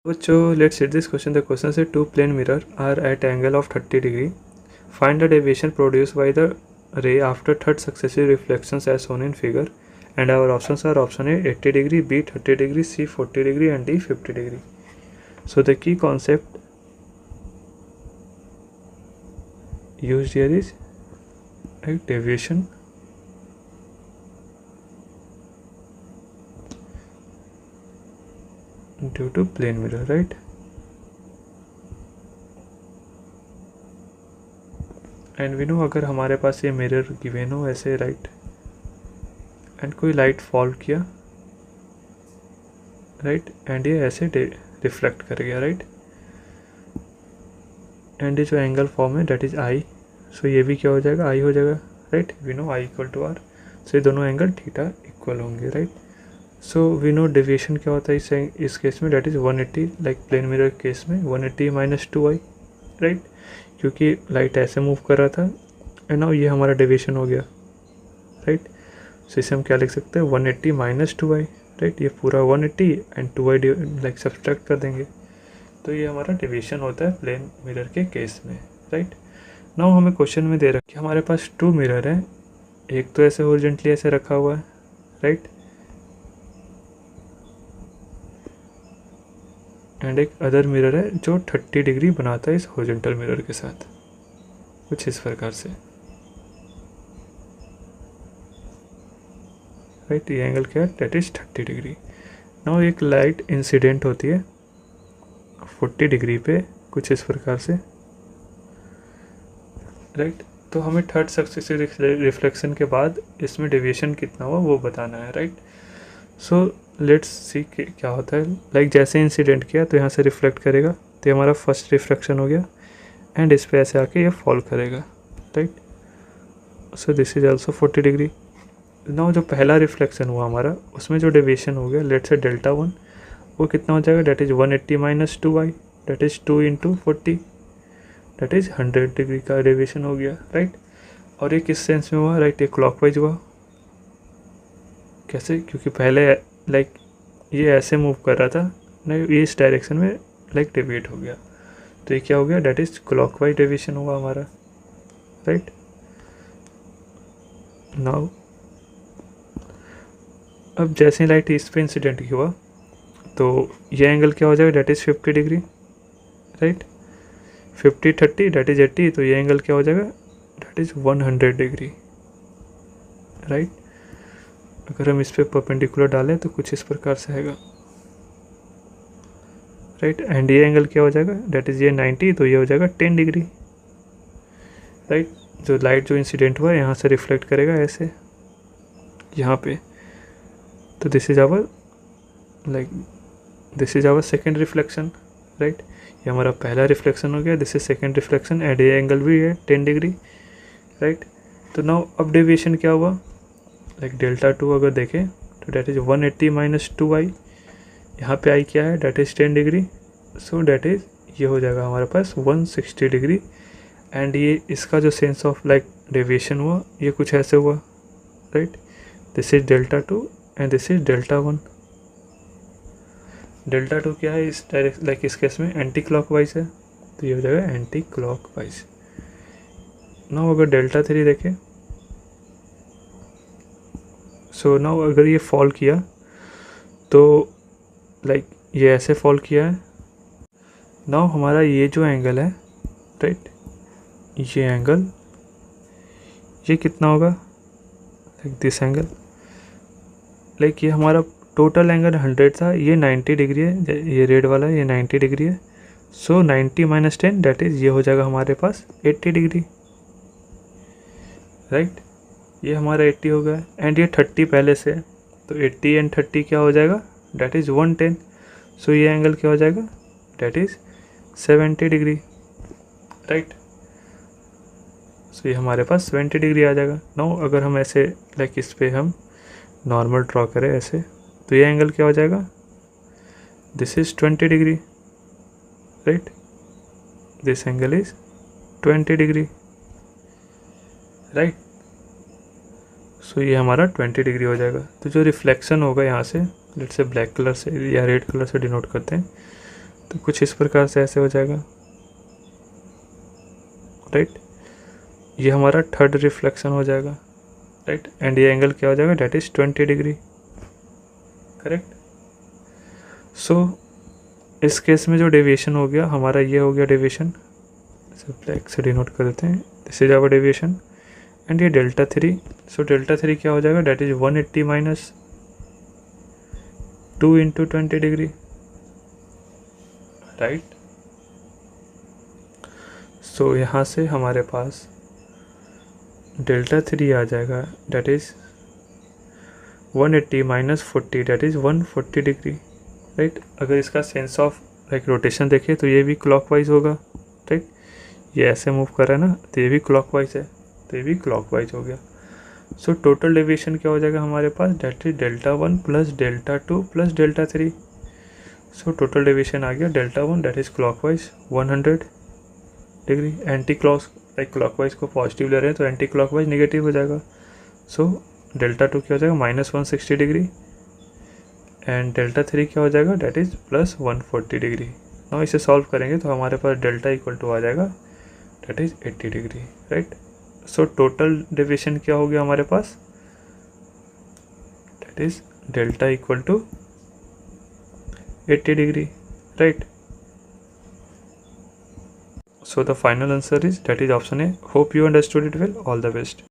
So let's set this question. The question says two plane mirror are at angle of 30 degree. Find the deviation produced by the ray after third successive reflections as shown in figure. And our options are option A 80 degree, B 30 degree, C 40 degree and D 50 degree. So the key concept used here is like deviation due to plane mirror, right? And we know अगर हमारे पास ये mirror given हो ऐसे right and कोई light fall किया right and ये ऐसे रिफ्लेक्ट कर गया राइट एंड ये जो एंगल फॉर्म है डेट इज आई. सो ये भी क्या हो जाएगा आई हो जाएगा right. We know i equal to r. So ये दोनों एंगल थीटा इक्वल होंगे right. So we know deviation क्या होता है इस केस में that is 180 like plain mirror case में 180 माइनस 2i राइट क्योंकि लाइट ऐसे मूव कर रहा था एंड नाउ ये हमारा डेविएशन हो गया राइट. सो इसे हम क्या लिख सकते हैं 180 माइनस 2i राइट. ये पूरा 180 एंड 2i लाइक सब्सट्रैक्ट कर देंगे तो ये हमारा डेविएशन होता है प्लेन मिरर के केस में राइट. नाउ हमें क्वेश्चन में दे रखा कि हमारे पास टू मिरर है. एक तो ऐसे हॉरिजॉन्टली ऐसे रखा हुआ है राइट एंड एक अदर मिरर है जो 30 डिग्री बनाता है इस हॉरिजॉन्टल मिरर के साथ कुछ इस प्रकार से राइट. ये एंगल क्या है डेट इज 30 डिग्री. नाउ एक लाइट इंसिडेंट होती है 40 डिग्री पे कुछ इस प्रकार से राइट. तो हमें थर्ड सक्सेसिव रिफ्लेक्शन के बाद इसमें डेविएशन कितना हुआ वो बताना है राइट. सो लेट्स सी क्या होता है लाइक जैसे इंसिडेंट किया तो यहाँ से रिफ्लेक्ट करेगा तो ये हमारा फर्स्ट रिफ्लेक्शन हो गया एंड इस पे ऐसे आके ये फॉल करेगा right. So this is also 40 degree. Now जो पहला रिफ्लेक्शन हुआ हमारा उसमें जो डेविएशन हो गया लेट्स से डेल्टा 1 वो कितना हो जाएगा that is 180 minus 2i that is 2 into 40 that is 100 degree का डेविएशन हो गया राइट. और ये किस सेंस में हुआ राइट ये क्लॉकवाइज हुआ. कैसे क्योंकि पहले लाइक ये ऐसे मूव कर रहा था नहीं ये इस डायरेक्शन में लाइक डेविएट हो गया तो ये क्या हो गया डेट इज क्लॉकवाइज डेविएशन हुआ हमारा राइट. नाउ अब जैसे लाइट इस पे इंसिडेंट हुआ तो ये एंगल क्या हो जाएगा that is 50 degree right. 50 30 that is 80 तो ये एंगल क्या हो जाएगा डेट इज़ 100 डिग्री राइट. अगर हम इस पे परपेंडिकुलर डालें तो कुछ इस प्रकार से आएगा राइट. एंड ये एंगल क्या हो जाएगा डेट इज़ ये 90 तो ये हो जाएगा 10 डिग्री राइट. जो लाइट जो इंसिडेंट हुआ है यहाँ से रिफ्लेक्ट करेगा ऐसे यहाँ पे तो this is our like this is our second reflection right. ये हमारा पहला रिफ्लेक्शन हो गया this is second reflection and ये एंगल भी है 10 डिग्री राइट. तो नाउ अब डेविएशन क्या हुआ लाइक डेल्टा 2 अगर देखें तो डेट इज़ 180 माइनस 2i यहाँ पे आई क्या है that is 10 degree. So that is ये हो जाएगा हमारे पास 160 डिग्री एंड ये इसका जो सेंस ऑफ लाइक डेविएशन हुआ ये कुछ ऐसे हुआ right. This is delta 2 and this is delta 1. Delta 2 क्या है इस डायरेक्ट लाइक इस केस में एंटी क्लॉकवाइज है तो ये हो जाएगा एंटी क्लॉकवाइज. नाउ अगर डेल्टा 3 देखें सो नाउ अगर ये फॉल किया तो लाइक ये ऐसे फॉल किया है. नाउ हमारा ये जो एंगल है राइट ये एंगल ये कितना होगा लाइक दिस एंगल लाइक ये हमारा टोटल एंगल 100 था ये 90 डिग्री है ये रेड वाला है ये 90 डिग्री है. सो 90 माइनस 10 डेट इज़ ये हो जाएगा हमारे पास 80 डिग्री राइट. ये हमारा 80 हो गया एंड ये 30 पहले से तो 80 एंड 30 क्या हो जाएगा डेट इज़ 110. सो ये एंगल क्या हो जाएगा that is 70 degree right. So ये हमारे पास 70 डिग्री आ जाएगा. नाउ अगर हम ऐसे लाइक इस पे हम नॉर्मल ड्रॉ करें ऐसे तो ये एंगल क्या हो जाएगा this is 20 degree right. This angle is 20 degree right. So ये हमारा 20 डिग्री हो जाएगा. तो जो रिफ्लेक्शन होगा यहाँ से लेट्स से ब्लैक कलर से या रेड कलर से डिनोट करते हैं तो कुछ इस प्रकार से ऐसे हो जाएगा, राइट। ये हमारा थर्ड रिफ्लेक्शन हो जाएगा, राइट। एंड ये एंगल क्या हो जाएगा, डेट इज 20 डिग्री, करेक्ट। सो इस केस में जो डेविएशन हो गया हमारा, ये हो गया डेविएशन, ब्लैक से डिनोट कर देते हैं, this is our deviation. And ये डेल्टा 3, सो डेल्टा 3 क्या हो जाएगा, that is 180 minus 2 into 20 degree, right. So यहाँ से हमारे पास डेल्टा 3 आ जाएगा, that is 180 minus 40, that is 140 degree, right. अगर इसका सेंस ऑफ लाइक रोटेशन देखें तो ये भी क्लॉकवाइज होगा, राइट। ये ऐसे मूव कर रहा है ना, तो ये भी क्लॉकवाइज है, तो ये भी क्लॉकवाइज हो गया। सो टोटल डेविएशन क्या हो जाएगा हमारे पास, that is delta 1 plus delta 2 plus delta 3। So total deviation आ गया delta 1 that is clockwise 100 degree, anti like clockwise को पॉजिटिव ले रहे हैं तो एंटी क्लॉकवाइज नेगेटिव हो जाएगा। सो डेल्टा 2 क्या हो जाएगा, माइनस 160 डिग्री, एंड डेल्टा 3 क्या हो जाएगा, that is plus 140 degree. Now इसे सॉल्व करेंगे तो हमारे पास डेल्टा इक्वल टू आ जाएगा, that is 80 degree, right. So total deviation क्या हो गया हमारे पास, that is delta equal to 80 degree, right. So the final answer is, that is option A. Hope you understood it well. All the best.